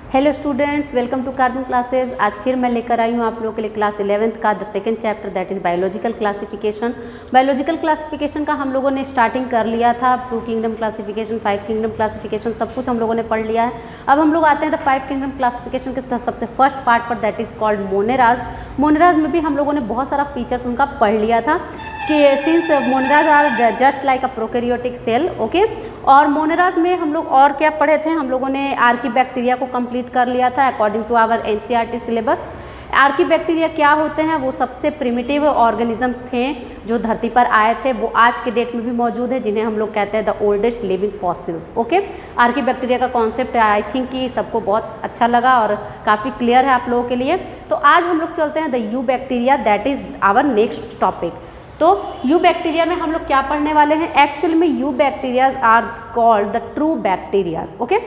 Hello students, welcome to carbon classes. आज फिर मैं लेकर आई हूँ आप लोगों के लिए क्लास 11th का the second chapter that is biological classification. Biological classification का हम लोगों ने स्टार्टिंग कर लिया था। 2 किंगडम क्लासिफिकेशन, 5 किंगडम क्लासिफिकेशन, सब कुछ हम लोगों ने पढ़ लिया है। अब हम लोग आते हैं द 5 किंगडम क्लासिफिकेशन के सबसे फर्स्ट पार्ट पर, दैट इज़ कॉल्ड मोनेराज। मोनेराज में भी हम लोगों ने बहुत सारा फीचर्स उनका पढ़ लिया था कि since moneras are just like a prokaryotic cell, okay. और मोनेराज में हम लोग और क्या पढ़े थे, हम लोगों ने आर्कीबैक्टीरिया को कंप्लीट कर लिया था according to our NCERT syllabus. Archaebacteria क्या होते हैं? वो सबसे प्रिमिटिव ऑर्गेनिजम्स थे जो धरती पर आए थे, वो आज के डेट में भी मौजूद है, जिन्हें हम लोग कहते हैं the oldest living fossils, okay. Archaebacteria का कॉन्सेप्ट आई थिंक कि सबको बहुत अच्छा लगा और काफ़ी क्लियर है आप लोगों के लिए। तो आज हम लोग चलते हैं the eubacteria, that is our next topic. तो यू बैक्टीरिया में हम लोग क्या पढ़ने वाले हैं? एक्चुअली में eubacterias are called the true bacterias, okay.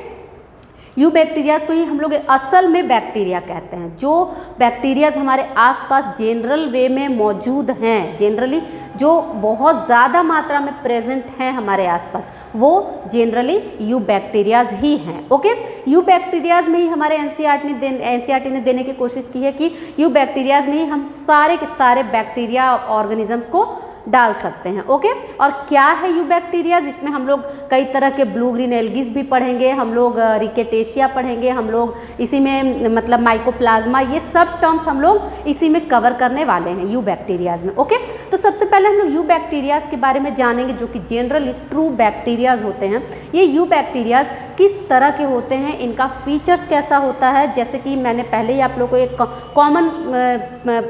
Eubacterias को ही हम लोग असल में बैक्टीरिया कहते हैं। जो बैक्टीरियाज हमारे आसपास जनरल वे में मौजूद हैं, जनरली जो बहुत ज़्यादा मात्रा में प्रेजेंट हैं हमारे आसपास, वो जनरली यू बैक्टीरियाज ही हैं, ओके। यू बैक्टीरियाज में ही हमारे एनसीईआरटी ने देने की कोशिश की है कि यू बैक्टीरियाज में ही हम सारे के सारे बैक्टीरिया ऑर्गेनिजम्स को डाल सकते हैं, ओके। और क्या है यू बैक्टीरियाज? इसमें हम लोग कई तरह के ब्लू ग्रीन एल्गीज भी पढ़ेंगे, हम लोग रिकेटेशिया पढ़ेंगे, हम लोग इसी में मतलब माइकोप्लाज्मा, ये सब टर्म्स हम लोग इसी में कवर करने वाले हैं यू बैक्टीरियाज में, ओके। तो सबसे पहले हम लोग यू बैक्टीरियाज के बारे में जानेंगे, जो कि जनरली ट्रू बैक्टीरियाज होते हैं। ये यू बैक्टीरियाज किस तरह के होते हैं, इनका फीचर्स कैसा होता है, जैसे कि मैंने पहले ही आप लोगों को एक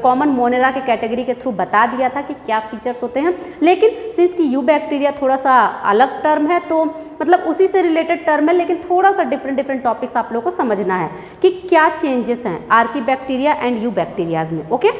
कॉमन मोनेरा के कैटेगरी के थ्रू बता दिया था कि क्या फीचर्स होते हैं। लेकिन सिंस कि यू बैक्टीरिया थोड़ा सा अलग टर्म है, तो मतलब उसी से रिलेटेड टर्म है, लेकिन थोड़ा सा डिफरेंट टॉपिक्स आप लोगों को समझना है कि क्या चेंजेस हैं आर्कीबैक्टीरिया एंड यू बैक्टीरियाज में, ओके।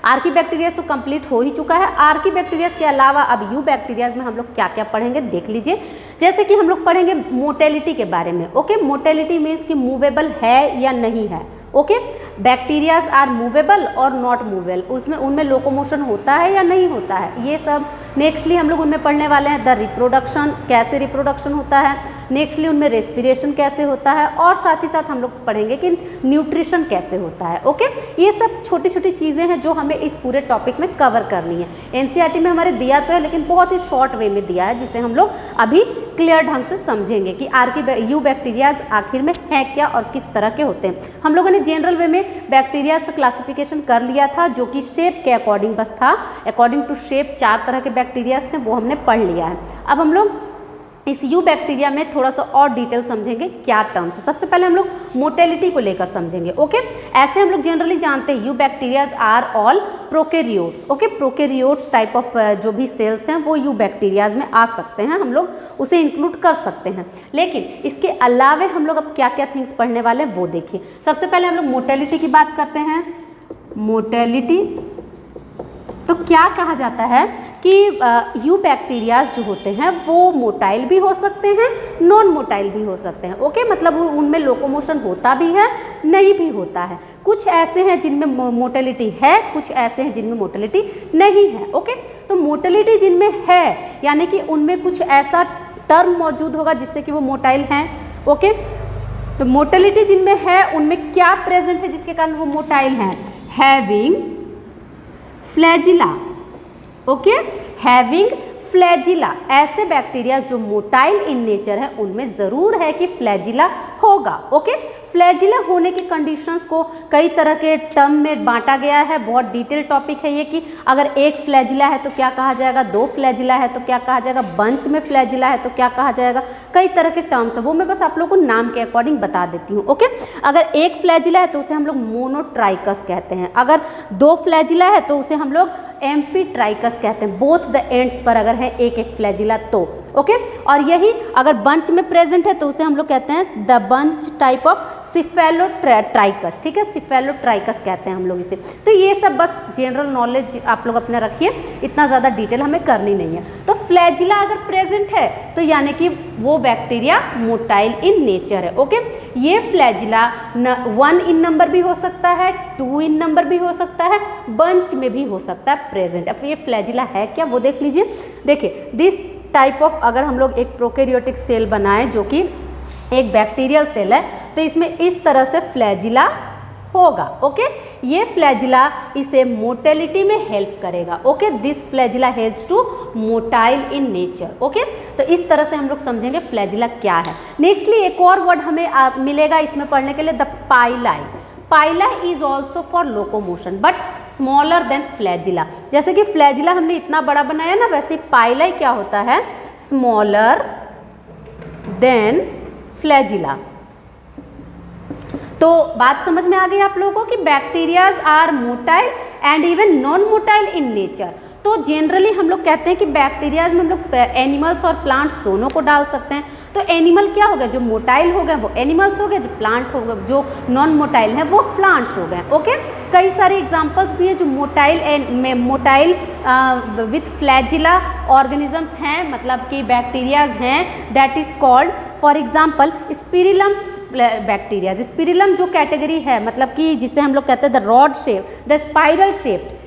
आर्कीबैक्टीरियाज तो कंप्लीट हो ही चुका है। आर्कीबैक्टीरियाज के अलावा अब यू बैक्टीरियाज में हम लोग क्या क्या पढ़ेंगे देख लीजिए। जैसे कि हम लोग पढ़ेंगे मोटेलिटी के बारे में, ओके। मोटेलिटी मीन्स कि मूवेबल है या नहीं है, ओके। बैक्टीरियाज आर मूवेबल और नॉट मूवेबल, उसमें उनमें लोकोमोशन होता है या नहीं होता है, ये सब नेक्स्टली हम लोग उनमें पढ़ने वाले हैं। द रिप्रोडक्शन, कैसे रिप्रोडक्शन होता है, नेक्स्टली उनमें रेस्पिरेशन कैसे होता है, और साथ ही साथ हम लोग पढ़ेंगे कि न्यूट्रिशन कैसे होता है, ओके। ये सब छोटी छोटी चीज़ें हैं जो हमें इस पूरे टॉपिक में कवर करनी है। एनसीईआरटी में हमारे दिया तो है, लेकिन बहुत ही शॉर्ट वे में दिया है, जिसे हम लोग अभी क्लियर ढंग से समझेंगे कि यू बैक्टीरियाज आखिर में है क्या और किस तरह के होते हैं। हम लोगों ने जनरल वे में बैक्टीरियाज का क्लासिफिकेशन कर लिया था, जो कि शेप के अकॉर्डिंग बस था। अकॉर्डिंग टू शेप 4 तरह के बैक्टीरियाज थे, वो हमने पढ़ लिया है। अब हम लोग इस यू बैक्टीरिया में थोड़ा सा और डिटेल समझेंगे क्या टर्म्स है। सबसे पहले हम लोग मोटेलिटी को लेकर समझेंगे, ओके। ऐसे हम लोग जनरली जानते हैं eubacterias are all prokaryotes, okay. Prokaryotes type of जो भी सेल्स हैं वो यू बैक्टीरियाज में आ सकते हैं, हम लोग उसे इंक्लूड कर सकते हैं। लेकिन इसके अलावे हम लोग अब क्या क्या थिंग्स पढ़ने वाले हैं वो देखिए। सबसे पहले हम लोग मोटेलिटी की बात करते हैं। मोटेलिटी तो क्या कहा जाता है कि यू बैक्टीरियाज जो होते हैं वो मोटाइल भी हो सकते हैं, नॉन मोटाइल भी हो सकते हैं, ओके। मतलब उनमें लोकोमोशन होता भी है, नहीं भी होता है। कुछ ऐसे हैं जिनमें मोटेलिटी है, कुछ ऐसे हैं जिनमें मोटेलिटी नहीं है, ओके। तो मोटेलिटी जिनमें है यानी कि उनमें कुछ ऐसा टर्म मौजूद होगा जिससे कि वो मोटाइल हैं, ओके। तो मोटेलिटी जिनमें है उनमें क्या प्रेजेंट है जिसके कारण वो मोटाइल हैं? Having flagella, okay. Having flagella, ऐसे बैक्टीरिया जो मोटाइल इन नेचर है उनमें ज़रूर है कि फ्लैजिला होगा, ओके। फ्लैजिला होने के कंडीशंस को कई तरह के टर्म में बांटा गया है, बहुत डिटेल टॉपिक है ये कि अगर एक फ्लैजिला है तो क्या कहा जाएगा, 2 फ्लैजिला है तो क्या कहा जाएगा, बंच में फ्लैजिला है तो क्या कहा जाएगा, कई तरह के टर्म्स है, वो मैं बस आप लोगों को नाम के अकॉर्डिंग बता देती हूँ, ओके। अगर एक फ्लैजिला है तो उसे हम लोग मोनोट्राइकस कहते हैं, अगर 2 फ्लैजिला है तो उसे हम लोग एम्फीट्राइकस कहते हैं, बोथ द एंड्स पर अगर है एक एक फ्लैजिला तो, ओके। और यही अगर बंच में प्रेजेंट है तो उसे हम लोग कहते हैं द बंच टाइप ऑफ सिफेलोट्राइकस, ठीक है, सिफेलोट्राइकस कहते हैं हम लोग इसे। तो ये सब बस जनरल नॉलेज आप लोग अपना रखिए, इतना ज़्यादा डिटेल हमें करनी नहीं है। तो फ्लैजिला अगर प्रेजेंट है तो यानी कि वो बैक्टीरिया मोटाइल इन नेचर है, ओके। ये फ्लैजिला 1 इन नंबर भी हो सकता है, 2 इन नंबर भी हो सकता है, बंच में भी हो सकता है प्रेजेंट। अब ये फ्लैजिला है क्या वो देख लीजिए। देखिए दिस टाइप ऑफ, अगर हम लोग एक प्रोकैरियोटिक सेल बनाएं जो कि एक बैक्टीरियल सेल है, तो इसमें इस तरह से फ्लैजिला होगा। ओके, ये फ्लैजिला इसे मोटेलिटी में हेल्प करेगा। Okay, this flagella helps to motile in nature. Okay, तो इस तरह से हम लोग समझेंगे फ्लैजिला क्या है। नेक्स्टली एक और वर्ड हमें मिलेगा इसमें पढ़ने के लिए, the pili. Pili is also for locomotion but smaller than flagella. जैसे कि फ्लैजिला हमने इतना बड़ा बनाया ना, वैसे पाइलाई क्या होता है, स्मॉलर देन फ्लैजिला। तो बात समझ में आ गई आप लोगों को कि bacterias are motile and even non motile in nature. तो जनरली हम लोग कहते हैं कि बैक्टीरियाज में हम लोग एनिमल्स और प्लांट्स दोनों को डाल सकते हैं। तो एनिमल क्या हो गए, जो मोटाइल हो गए वो एनिमल्स हो गए, जो प्लांट हो गए, जो नॉन मोटाइल हैं वो प्लांट्स हो गए। ओके, कई सारे एग्जांपल्स भी हैं जो मोटाइल विथ फ्लैजिला ऑर्गेनिजम्स हैं, मतलब कि बैक्टीरियाज हैं, that is called for example spirillum bacteria. Spirillum जो कैटेगरी है, मतलब कि जिसे हम लोग कहते हैं the rod shape, the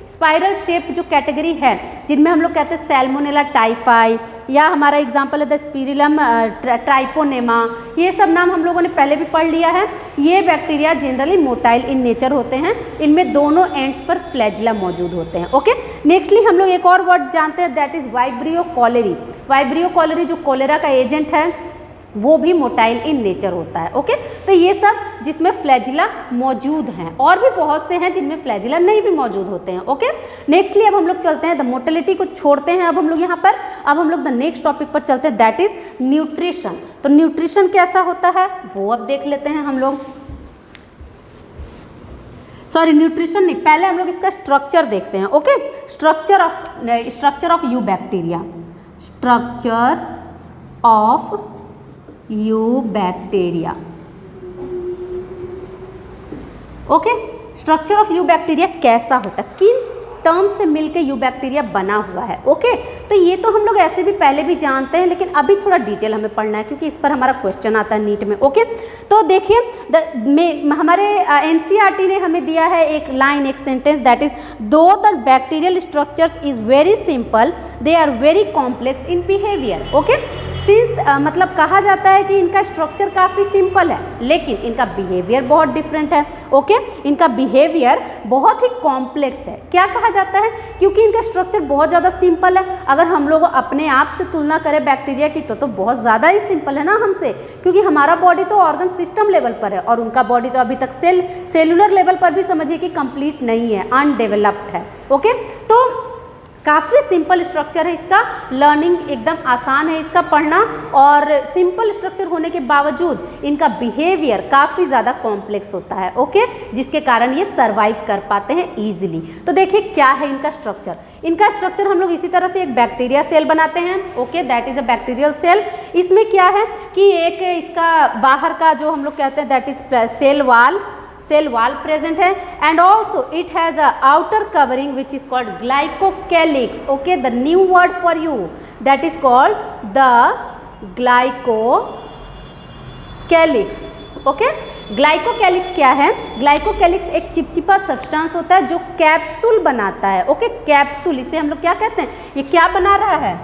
spiral shape जो कैटेगरी है, जिनमें हम लोग कहते हैं सैल्मोनेला टाइफाई, या हमारा एग्जांपल है द स्पिरिलम ट्राइपोनेमा। ये सब नाम हम लोगों ने पहले भी पढ़ लिया है। ये bacteria generally motile in nature होते हैं, इनमें दोनों एंड्स पर फ्लैजिला मौजूद होते हैं। ओके, नेक्स्टली हम लोग एक और वर्ड जानते हैं, that is vibrio cholerae. Vibrio cholerae जो कोलेरा का एजेंट है वो भी मोटाइल इन नेचर होता है। ओके, तो ये सब जिसमें फ्लैजिला मौजूद हैं, और भी बहुत से हैं जिनमें फ्लैजिला नहीं भी मौजूद होते हैं। ओके, नेक्स्टली अब हम लोग चलते हैं, द मोटिलिटी को छोड़ते हैं अब हम लोग यहाँ पर, अब हम लोग द नेक्स्ट टॉपिक पर चलते हैं, दैट इज न्यूट्रिशन। तो न्यूट्रिशन कैसा होता है वो अब देख लेते हैं हम लोग। सॉरी, न्यूट्रिशन नहीं, पहले हम लोग इसका स्ट्रक्चर देखते हैं। Okay, structure of you bacteria, structure of you bacteria. Okay, structure of you bacteria कैसा होता है, किन टर्म्स से मिलके यू बैक्टीरिया बना हुआ है। ओके, तो ये तो हम लोग ऐसे भी पहले भी जानते हैं, लेकिन अभी थोड़ा डिटेल हमें पढ़ना है क्योंकि इस पर हमारा क्वेश्चन आता है नीट में। ओके, तो देखिए हमारे एनसीईआरटी ने हमें दिया है एक लाइन, एक sentence, that is though the bacterial structures is very simple they are very complex in behaviour. Okay, since मतलब कहा जाता है कि इनका स्ट्रक्चर काफ़ी सिंपल है, लेकिन इनका बिहेवियर बहुत डिफरेंट है। ओके, इनका बिहेवियर बहुत ही कॉम्प्लेक्स है। क्या कहा जाता है, क्योंकि इनका स्ट्रक्चर बहुत ज़्यादा सिंपल है। अगर हम लोग अपने आप से तुलना करें बैक्टीरिया की तो बहुत ज़्यादा ही सिंपल है ना हमसे, क्योंकि हमारा बॉडी तो ऑर्गन सिस्टम लेवल पर है और उनका बॉडी तो अभी तक सेलुलर लेवल पर भी समझिए कि कंप्लीट नहीं है, अनडेवलप्ड है। ओके, तो काफ़ी सिंपल स्ट्रक्चर है इसका, लर्निंग एकदम आसान है इसका पढ़ना, और सिंपल स्ट्रक्चर होने के बावजूद इनका बिहेवियर काफ़ी ज़्यादा कॉम्प्लेक्स होता है। ओके, जिसके कारण ये सर्वाइव कर पाते हैं ईजिली। तो देखिए क्या है इनका स्ट्रक्चर। इनका स्ट्रक्चर हम लोग इसी तरह से एक बैक्टीरिया सेल बनाते हैं। Okay, that is a bacterial cell. इसमें क्या है कि एक इसका बाहर का जो हम लोग कहते हैं that is cell wall present है, and also it has a outer covering which is called glycocalyx. Okay, the new word for you, that is called the glycocalyx. Okay, glycocalyx क्या है, ग्लाइकोकैलिक्स एक चिपचिपा सब्सटेंस होता है जो capsule बनाता है। ओके, कैप्सूल, इसे हम लोग क्या कहते हैं, ये क्या बना रहा है,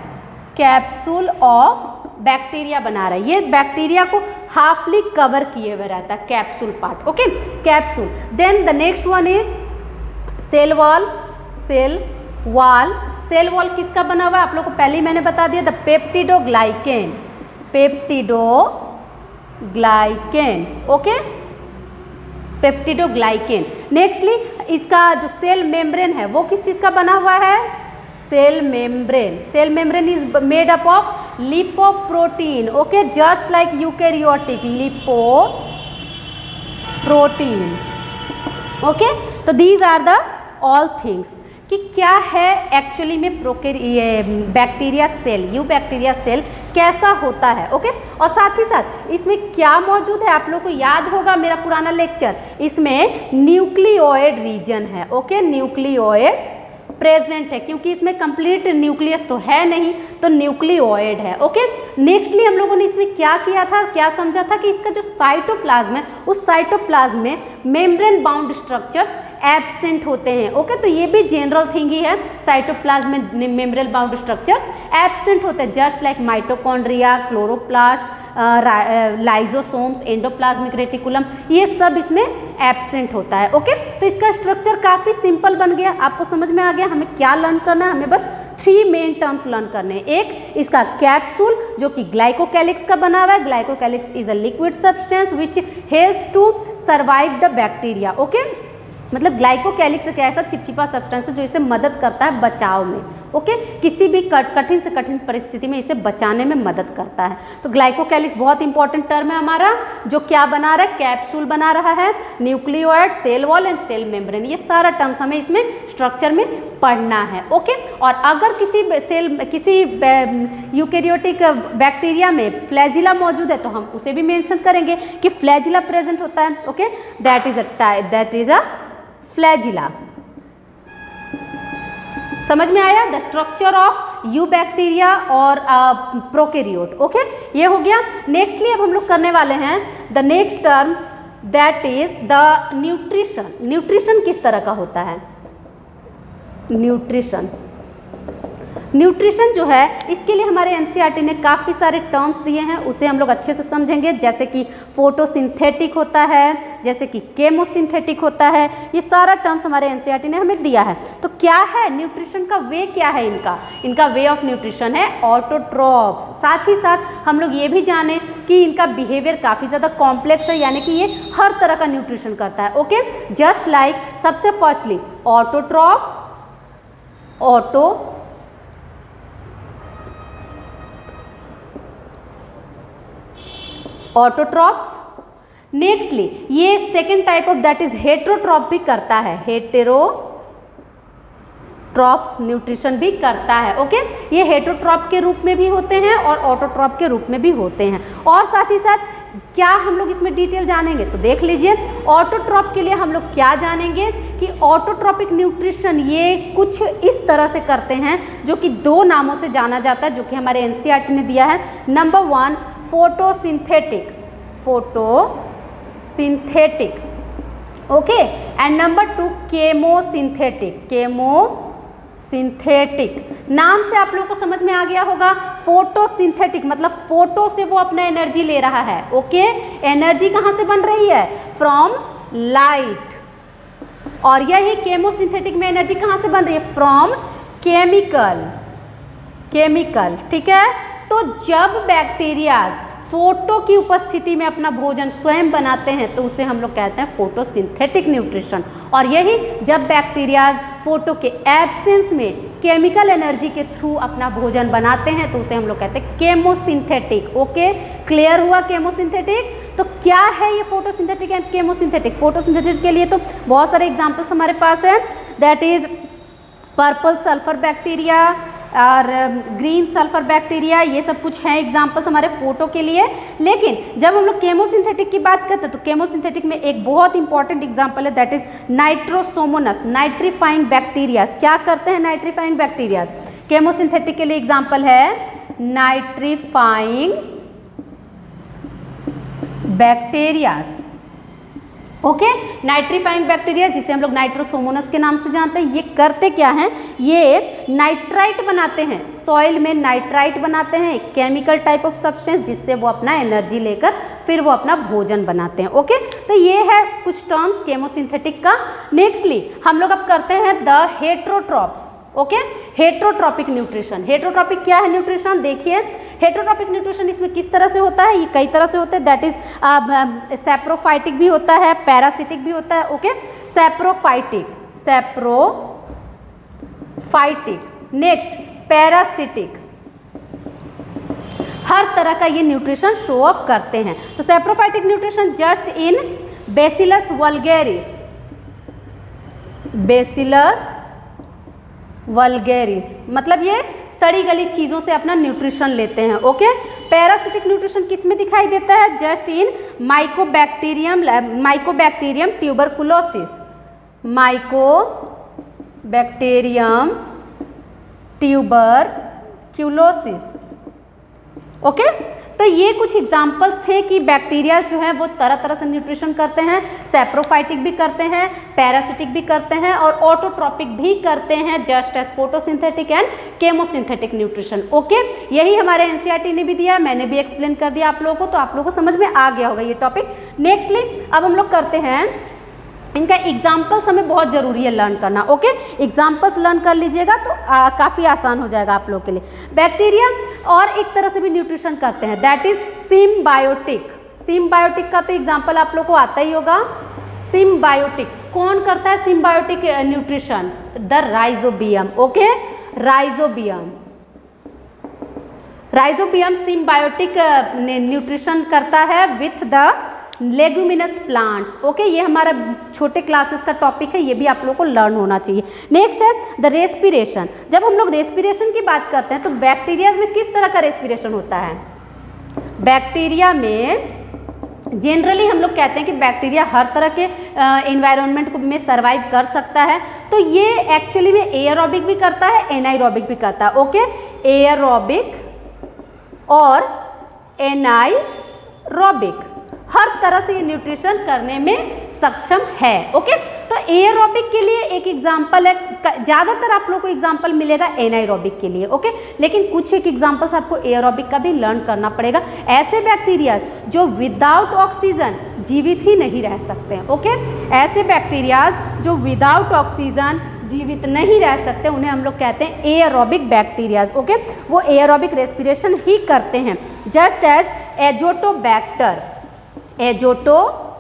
कैप्सूल ऑफ बैक्टीरिया बना रहा है। ये बैक्टीरिया को हाफली कवर किए हुए रहता है, capsule part. Okay, capsule. Then the next one is cell wall. Cell wall किसका बना हुआ है, आप लोग को पहले ही मैंने बता दिया, the peptidoglycan. Okay, peptidoglycan. Nextly इसका जो सेल मेम्ब्रेन है वो किस चीज़ का बना हुआ है, cell membrane is made up of lipoprotein. Okay, just like eukaryotic lipoprotein. Okay, तो these are the all things कि क्या है एक्चुअली में bacteria cell, you bacteria cell कैसा होता है। ओके, और साथ ही साथ इसमें क्या मौजूद है, आप लोग को याद होगा मेरा पुराना लेक्चर, इसमें न्यूक्लियोइड रीजन है। ओके, न्यूक्लियोइड प्रेजेंट है, क्योंकि इसमें कंप्लीट न्यूक्लियस तो है नहीं, तो न्यूक्लियोइड है। ओके, नेक्स्टली हम लोगों ने इसमें क्या किया था, क्या समझा था कि इसका जो साइटोप्लाज्म है उस साइटोप्लाज्म में मेम्ब्रेन बाउंड स्ट्रक्चर्स एब्सेंट होते हैं। ओके, तो ये भी जनरल थिंग ही है, साइटोप्लाज्म में मेम्ब्रेन बाउंड स्ट्रक्चर्स एब्सेंट होते हैं, just like mitochondria, chloroplast, lysosomes, endoplasmic reticulum, ये सब इसमें एब्सेंट होता है। ओके, तो इसका स्ट्रक्चर काफ़ी सिंपल बन गया, आपको समझ में आ गया हमें क्या लर्न करना है। हमें बस 3 मेन टर्म्स लर्न करने हैं। एक इसका कैप्सूल जो कि ग्लाइकोकैलिक्स का बना हुआ है। Glycocalyx is a liquid substance which helps to survive the bacteria. Okay, मतलब ग्लाइकोकैलिक्स एक ऐसा चिपचिपा सब्सटेंस है जो इसे मदद करता है बचाव में। ओके, किसी भी कठिन से कठिन परिस्थिति में इसे बचाने में मदद करता है। तो ग्लाइकोकैलिक्स बहुत इंपॉर्टेंट टर्म है हमारा, जो क्या बना रहा है, कैप्सूल बना रहा है, nucleoid, cell wall and cell membrane, ये सारा टर्म्स हमें इसमें स्ट्रक्चर में पढ़ना है। ओके, और अगर किसी यूकेरियोटिक बैक्टीरिया में फ्लैजिला मौजूद है तो हम उसे भी मेंशन करेंगे कि फ्लैजिला प्रेजेंट होता है। Okay, that is a flagella. समझ में आया the structure of you bacteria और प्रोकैरियोट। ओके, ये हो गया। नेक्स्टली अब हम लोग करने वाले हैं the next term, that is the nutrition. Nutrition किस तरह का होता है? न्यूट्रिशन जो है, इसके लिए हमारे एनसीईआरटी ने काफ़ी सारे टर्म्स दिए हैं, उसे हम लोग अच्छे से समझेंगे। जैसे कि फोटोसिंथेटिक होता है, जैसे कि केमोसिंथेटिक होता है, ये सारा टर्म्स हमारे एनसीईआरटी ने हमें दिया है। तो क्या है न्यूट्रिशन का वे, क्या है इनका वे ऑफ न्यूट्रिशन है ऑटोट्रॉप्स। साथ ही साथ हम लोग ये भी जाने कि इनका बिहेवियर काफ़ी ज़्यादा कॉम्प्लेक्स है, यानी कि ये हर तरह का न्यूट्रिशन करता है। ओके, जस्ट लाइक सबसे फर्स्टली ऑटोट्रॉप, ऑटोट्रॉप्स। नेक्स्टली ये second type of that is heterotroph भी करता है, हेटेरोट्रॉप्स न्यूट्रिशन भी करता है। ओके, ये हेटेरोट्रॉप के रूप में भी होते हैं और ऑटोट्रॉप के रूप में भी होते हैं। और साथ ही साथ क्या हम लोग इसमें डिटेल जानेंगे तो देख लीजिए। ऑटोट्रॉप के लिए हम लोग क्या जानेंगे कि ऑटोट्रॉपिक न्यूट्रिशन ये कुछ इस तरह से करते हैं, जो कि 2 नामों से जाना जाता है, जो कि हमारे एनसीईआरटी ने दिया है। Number 1 photosynthetic, okay, and number 2 chemosynthetic. नाम से आप लोगों को समझ में आ गया होगा। फोटोसिंथेटिक मतलब फोटो से वो अपना एनर्जी ले रहा है। ओके, एनर्जी कहाँ से बन रही है? From light. और यही केमोसिंथेटिक में एनर्जी कहाँ से बन रही है? From chemical. ठीक है, तो जब बैक्टीरिया फोटो की उपस्थिति में अपना भोजन स्वयं बनाते हैं तो उसे हम लोग कहते हैं फोटोसिंथेटिक न्यूट्रिशन। और यही जब बैक्टीरिया फोटो के एब्सेंस में केमिकल एनर्जी के थ्रू अपना भोजन बनाते हैं तो उसे हम लोग कहते हैं केमोसिंथेटिक। ओके, क्लियर हुआ केमोसिंथेटिक? तो क्या है ये फोटोसिंथेटिक एंड केमोसिंथेटिक? फोटोसिंथेटिक के लिए तो बहुत सारे एग्जाम्पल्स हमारे पास है, that is purple sulphur bacteria और ग्रीन सल्फर बैक्टीरिया, ये सब कुछ हैं एग्जाम्पल्स हमारे फोटो के लिए। लेकिन जब हम लोग केमोसिंथेटिक की बात करते हैं तो केमोसिंथेटिक में एक बहुत इंपॉर्टेंट एग्जाम्पल है, that is Nitrosomonas, nitrifying bacterias. क्या करते हैं नाइट्रीफाइंग बैक्टीरियाज? केमोसिंथेटिक के लिए एग्जाम्पल है nitrifying bacterias. Okay, nitrifying bacteria जिसे हम लोग नाइट्रोसोमोनस के नाम से जानते हैं, ये करते क्या हैं? ये नाइट्राइट बनाते हैं, सॉइल में नाइट्राइट बनाते हैं, एक केमिकल टाइप ऑफ सब्सटेंस जिससे वो अपना एनर्जी लेकर फिर वो अपना भोजन बनाते हैं। ओके, तो ये है कुछ टर्म्स केमोसिंथेटिक का। नेक्स्टली हम लोग अब करते हैं the heterotrophs. Okay, heterotrophic nutrition. Heterotrophic क्या है न्यूट्रिशन? देखिए, हेटेरोट्रॉपिक न्यूट्रिशन इसमें किस तरह से होता है? ये कई तरह से होता है, दैट इज सैप्रोफाइटिक भी होता है, पैरासिटिक भी होता है। ओके, सैप्रोफाइटिक, नेक्स्ट पैरासिटिक, हर तरह का ये न्यूट्रिशन शो ऑफ करते हैं। तो saprophytic nutrition just in bacillus vulgaris, मतलब ये सड़ी गली चीज़ों से अपना न्यूट्रिशन लेते हैं। ओके, पैरासिटिक न्यूट्रिशन किस में दिखाई देता है? Just in Mycobacterium tuberculosis. Okay, तो तो ये कुछ एग्जाम्पल्स थे कि बैक्टीरिया जो हैं वो तरह तरह से न्यूट्रिशन करते हैं, सैप्रोफाइटिक भी करते हैं, पैरासिटिक भी करते हैं और ऑटोट्रॉपिक भी करते हैं, just as photosynthetic and chemosynthetic nutrition. Okay, यही हमारे एनसीईआरटी ने भी दिया, मैंने भी एक्सप्लेन कर दिया आप लोगों को, तो आप लोगों को समझ में आ गया होगा ये टॉपिक। नेक्स्टली अब हम लोग करते हैं, इनका एग्जाम्पल्स हमें बहुत ज़रूरी है लर्न करना। ओके, एग्जाम्पल्स लर्न कर लीजिएगा तो काफ़ी आसान हो जाएगा आप लोग के लिए। बैक्टीरिया और एक तरह से भी न्यूट्रिशन करते हैं, दैट इज सिम्बायोटिक। सिम्बायोटिक का तो एग्जाम्पल आप लोग को आता ही होगा। सिम्बायोटिक कौन करता है symbiotic nutrition? The rhizobium. Okay, rhizobium, rhizobium symbiotic nutrition करता है with the leguminous plants. Okay, ये हमारा छोटे क्लासेस का टॉपिक है, ये भी आप लोग को लर्न होना चाहिए। नेक्स्ट है द रेस्पिरेशन। जब हम लोग रेस्पिरेशन की बात करते हैं तो बैक्टीरियाज में किस तरह का रेस्पिरेशन होता है? बैक्टीरिया में जनरली हम लोग कहते हैं कि बैक्टीरिया हर तरह के एनवायरनमेंट में सर्वाइव कर सकता है, तो ये एक्चुअली में एयरोबिक भी करता है, एनाइरोबिक भी करता है। ओके, एयरोबिक और एनाइरोबिक हर तरह से ये न्यूट्रिशन करने में सक्षम है। ओके, तो एयरोबिक के लिए एक एग्जांपल है, ज़्यादातर आप लोग को एग्जांपल मिलेगा एनाइरोबिक के लिए। ओके, लेकिन कुछ एक एग्जांपल्स आपको एयरोबिक का भी लर्न करना पड़ेगा। ऐसे बैक्टीरिया जो विदाउट ऑक्सीजन जीवित ही नहीं रह सकते हैं। ओके, ऐसे बैक्टीरियाज जो विदाउट ऑक्सीजन जीवित नहीं रह सकते उन्हें हम लोग कहते हैं एयरोबिक बैक्टीरियाज। ओके, वो एयरोबिक रेस्पिरेशन ही करते हैं, जस्ट एज एजोटोबैक्टर। एजोटोबैक्टर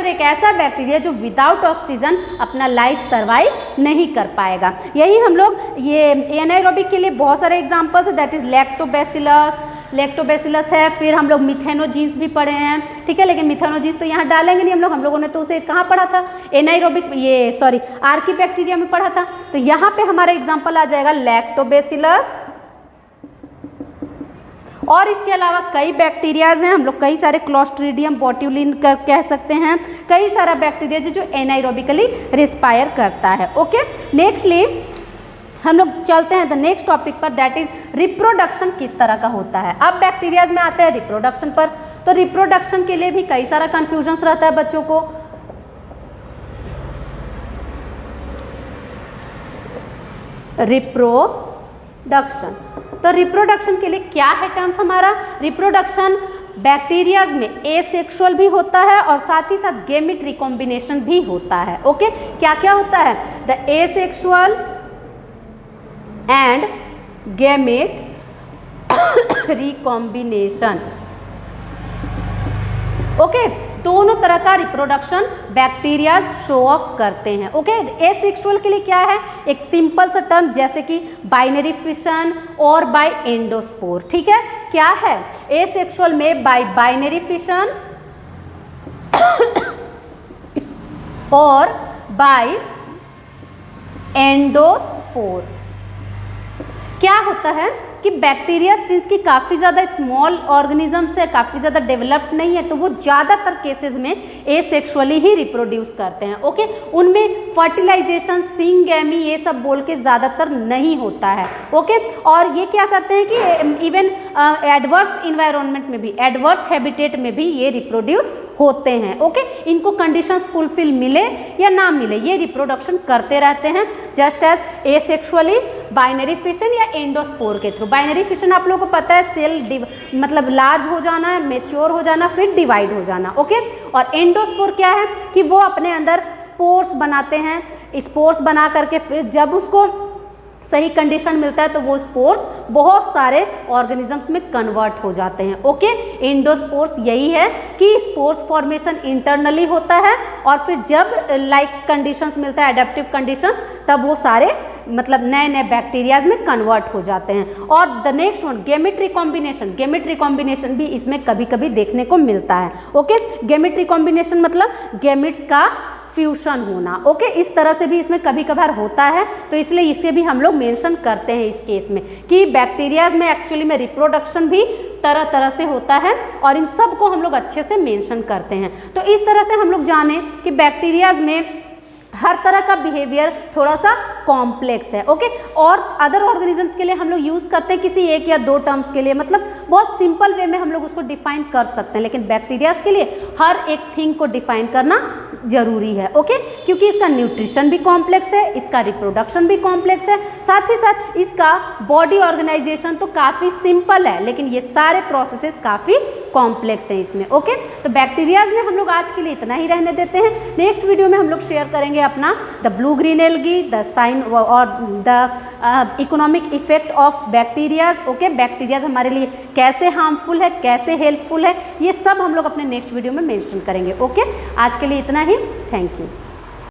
एक ऐसा बैक्टीरिया जो विदाउट ऑक्सीजन अपना लाइफ सर्वाइव नहीं कर पाएगा। यही हम लोग ये एनाइरोबिक के लिए बहुत सारे एग्जांपल्स है, दैट इज लैक्टोबैसिलस है, फिर हम लोग मिथेनोजीन्स भी पढ़े हैं, ठीक है, लेकिन मिथेनोजीन्स तो यहाँ डालेंगे नहीं हम लोगों ने तो उसे कहाँ पढ़ा था? एनाइरोबिक आर्कीबैक्टीरिया में पढ़ा था। तो यहाँ पे हमारा एग्जाम्पल आ जाएगा लैक्टोबैसिलस। और इसके अलावा कई बैक्टीरियाज हैं, हम लोग कई सारे क्लोस्ट्रीडियम बोट्यूलिन कह सकते हैं, कई सारा बैक्टीरिया जो एनाइरोबिकली रिस्पायर करता है। ओके, नेक्स्टली हम लोग चलते हैं द नेक्स्ट टॉपिक पर, दैट इज रिप्रोडक्शन किस तरह का होता है। अब बैक्टीरियाज में आते हैं रिप्रोडक्शन पर, तो रिप्रोडक्शन के लिए भी कई सारा कंफ्यूजन्स रहता है बच्चों को। रिप्रोडक्शन, तो रिप्रोडक्शन के लिए क्या है टर्म्स हमारा? रिप्रोडक्शन बैक्टीरियाज में एसेक्सुअल भी होता है और साथ ही साथ गैमेट रिकॉम्बिनेशन भी होता है। ओके, क्या क्या होता है? The asexual and gamete recombination. Okay, दोनों तरह का रिप्रोडक्शन बैक्टीरियाज शो ऑफ करते हैं। ओके, एसेक्सुअल के लिए क्या है? एक सिंपल सा टर्म जैसे कि बाइनरी फिशन और बाय एंडोस्पोर। ठीक है, क्या है? एसेक्सुअल में बाय बाइनरी फिशन और बाय एंडोस्पोर। क्या होता है कि बैक्टीरिया सिंस की काफ़ी ज़्यादा स्मॉल ऑर्गेनिजम्स है, काफ़ी ज़्यादा डेवलप्ड नहीं है, तो वो ज़्यादातर केसेस में एसेक्सुअली ही रिप्रोड्यूस करते हैं। ओके, उनमें फर्टिलाइजेशन, सिंगैमी ये सब बोल के ज़्यादातर नहीं होता है। ओके, और ये क्या करते हैं कि इवन एडवर्स इन्वायरमेंट में भी, एडवर्स हैबिटेट में भी ये रिप्रोड्यूस होते हैं। ओके, इनको कंडीशंस फुलफिल मिले या ना मिले ये रिप्रोडक्शन करते रहते हैं, just as asexually binary fission या एंडोस्पोर के थ्रू। बाइनरी फिशन आप लोगों को पता है, सेल मतलब लार्ज हो जाना, मैच्योर हो जाना, फिर डिवाइड हो जाना। ओके, और एंडोस्पोर क्या है कि वो अपने अंदर स्पोर्स बनाते हैं, स्पोर्स बना करके फिर जब उसको सही कंडीशन मिलता है तो वो स्पोर्स बहुत सारे ऑर्गेनिजम्स में कन्वर्ट हो जाते हैं। ओके, एंडोस्पोर्स यही है कि स्पोर्स फॉर्मेशन इंटरनली होता है और फिर जब कंडीशंस मिलता है, एडेप्टिव कंडीशंस, तब वो सारे मतलब नए नए बैक्टीरियाज में कन्वर्ट हो जाते हैं। और the next one gamete recombination. Gamete recombination भी इसमें कभी कभी देखने को मिलता है। ओके, गैमेट रिकॉम्बिनेशन मतलब गैमेट्स का फ्यूशन होना। ओके, इस तरह से भी इसमें कभी कभार होता है, तो इसलिए इसे भी हम लोग मेंशन करते हैं इस केस में कि बैक्टीरियाज में एक्चुअली में रिप्रोडक्शन भी तरह तरह से होता है और इन सब को हम लोग अच्छे से मेंशन करते हैं। तो इस तरह से हम लोग जाने कि बैक्टीरियाज में हर तरह का बिहेवियर थोड़ा सा कॉम्प्लेक्स है। ओके, और अदर ऑर्गेनिजम्स के लिए हम लोग यूज़ करते हैं किसी एक या दो टर्म्स के लिए, मतलब बहुत सिंपल वे में हम लोग उसको डिफाइन कर सकते हैं, लेकिन बैक्टीरियाज के लिए हर एक थिंग को डिफाइन करना जरूरी है। ओके, क्योंकि इसका न्यूट्रिशन भी कॉम्प्लेक्स है, इसका रिप्रोडक्शन भी कॉम्प्लेक्स है, साथ ही साथ इसका बॉडी ऑर्गेनाइजेशन तो काफ़ी सिंपल है, लेकिन ये सारे प्रोसेसेस काफ़ी कॉम्प्लेक्स हैं इसमें। ओके, तो बैक्टीरियाज में हम लोग आज के लिए इतना ही रहने देते हैं। नेक्स्ट वीडियो में हम लोग शेयर करेंगे अपना the blue green algae, the cyan और the economic effect of bacterias. Okay, bacterias हमारे लिए कैसे हार्मफुल है, कैसे हेल्पफुल है, ये सब हम लोग अपने नेक्स्ट वीडियो में मेंशन करेंगे। ओके, आज के लिए इतना ही। Thank you.